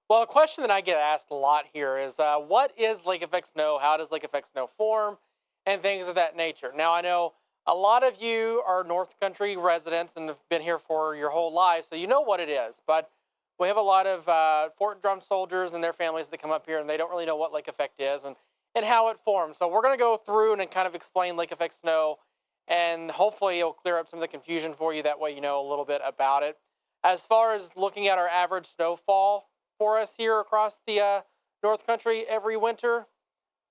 Well, a question that I get asked a lot here is what is lake effect snow? How does lake effect snow form? And things of that nature. Now, I know a lot of you are North Country residents and have been here for your whole life, so you know what it is. But we have a lot of Fort Drum soldiers and their families that come up here and they don't really know what lake effect is and how it forms. So we're going to go through and kind of explain lake effect snow, and hopefully it'll clear up some of the confusion for you. That way you know a little bit about it. As far as looking at our average snowfall for us here across the North Country every winter,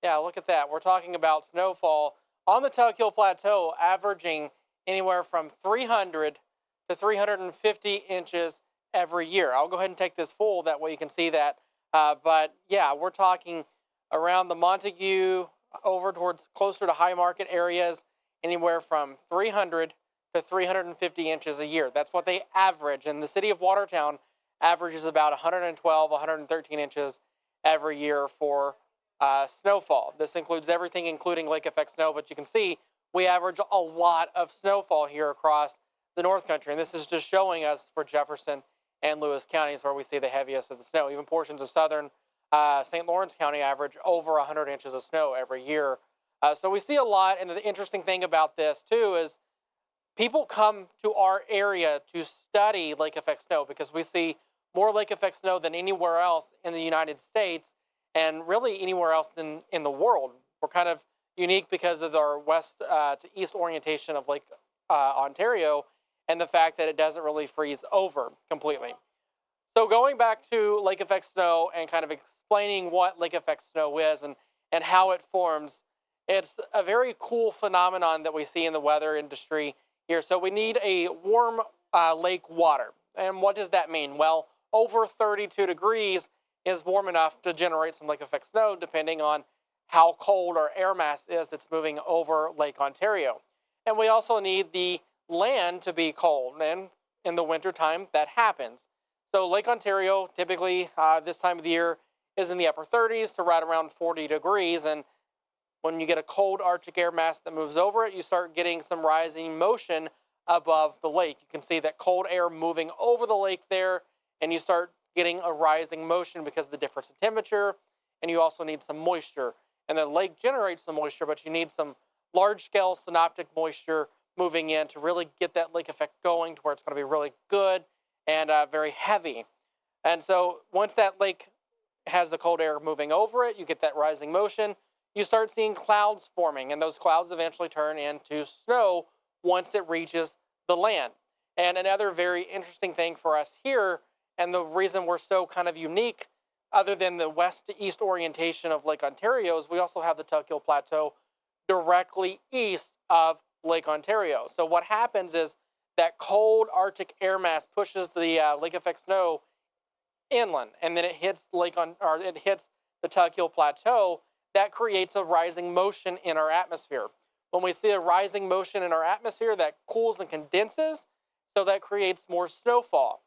yeah, look at that. We're talking about snowfall on the Tug Hill Plateau averaging anywhere from 300 to 350 inches every year. I'll go ahead and take this full, that way you can see that. But yeah, we're talking around the Montague over towards closer to High Market areas, anywhere from 300 to 350 inches a year. That's what they average. And the city of Watertown averages about 112, 113 inches every year for snowfall. This includes everything, including lake effect snow, but you can see we average a lot of snowfall here across the North Country. And this is just showing us for Jefferson and Lewis counties where we see the heaviest of the snow. Even portions of southern St. Lawrence County average over 100 inches of snow every year. So we see a lot. And the interesting thing about this, too, is people come to our area to study lake effect snow because we see more lake effect snow than anywhere else in the United States and really anywhere else in the world. We're kind of unique because of our west to east orientation of Lake Ontario and the fact that it doesn't really freeze over completely. So going back to lake effect snow and kind of explaining what lake effect snow is and how it forms, it's a very cool phenomenon that we see in the weather industry here. So we need a warm lake water. And what does that mean? Well, over 32 degrees is warm enough to generate some lake effect snow, depending on how cold our air mass is that's moving over Lake Ontario. And we also need the land to be cold. And in the wintertime, that happens. So Lake Ontario, typically this time of the year, is in the upper 30s to right around 40 degrees. And when you get a cold Arctic air mass that moves over it, you start getting some rising motion above the lake. You can see that cold air moving over the lake there, and you start getting a rising motion because of the difference in temperature, and you also need some moisture. And the lake generates some moisture, but you need some large-scale synoptic moisture moving in to really get that lake effect going to where it's going to be really good and very heavy. And so once that lake has the cold air moving over it, you get that rising motion, you start seeing clouds forming, and those clouds eventually turn into snow once it reaches the land. And another very interesting thing for us here, and the reason we're so kind of unique, other than the west to east orientation of Lake Ontario, is we also have the Tug Hill Plateau directly east of Lake Ontario. So what happens is that cold Arctic air mass pushes the lake effect snow inland, and then it hits the Tug Hill Plateau. That creates a rising motion in our atmosphere. When we see a rising motion in our atmosphere, that cools and condenses, so that creates more snowfall.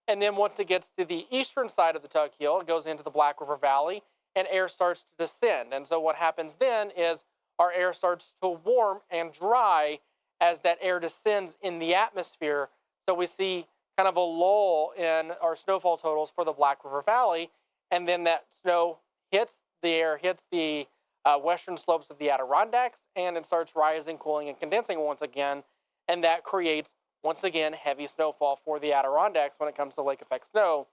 And then once it gets to the eastern side of the Tug Hill, it goes into the Black River Valley, and air starts to descend. And so what happens then is our air starts to warm and dry as that air descends in the atmosphere. So we see kind of a lull in our snowfall totals for the Black River Valley, and then that snow hits the air, hits the western slopes of the Adirondacks, and it starts rising, cooling, and condensing once again, and that creates, once again, heavy snowfall for the Adirondacks when it comes to lake effect snow.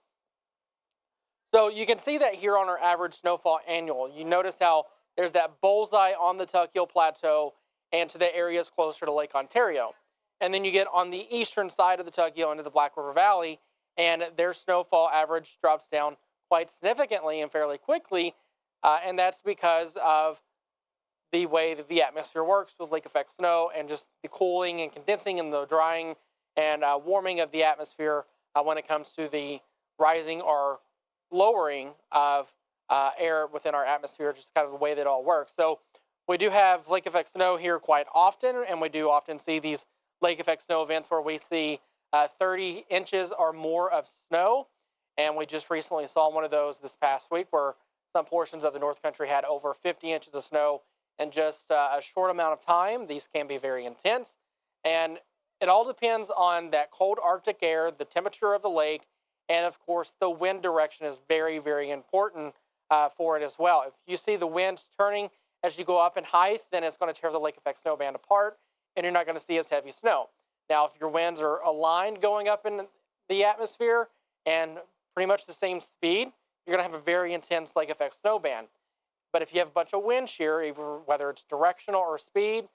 So you can see that here on our average snowfall annual. You notice how there's that bullseye on the Tug Hill Plateau and to the areas closer to Lake Ontario. And then you get on the eastern side of the Tug Hill into the Black River Valley, and their snowfall average drops down quite significantly and fairly quickly, and that's because of the way that the atmosphere works with lake effect snow and just the cooling and condensing and the drying and warming of the atmosphere when it comes to the rising or lowering of air within our atmosphere, just kind of the way that it all works. So we do have lake effect snow here quite often, and we do often see these lake effect snow events where we see 30 inches or more of snow. And we just recently saw one of those this past week where some portions of the North Country had over 50 inches of snow in just a short amount of time. These can be very intense. And it all depends on that cold Arctic air, the temperature of the lake, And of course, the wind direction is very, very important for it as well. If you see the wind turning as you go up in height, then it's going to tear the lake effect snow band apart, and you're not going to see as heavy snow. Now, if your winds are aligned going up in the atmosphere and pretty much the same speed, you're going to have a very intense lake effect snow band. But if you have a bunch of wind shear, either whether it's directional or speed,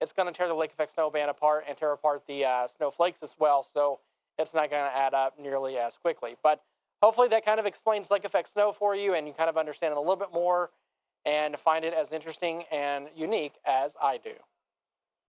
it's going to tear the lake effect snow band apart and tear apart the snowflakes as well. So it's not going to add up nearly as quickly. But hopefully that kind of explains lake effect snow for you, and you kind of understand it a little bit more and find it as interesting and unique as I do.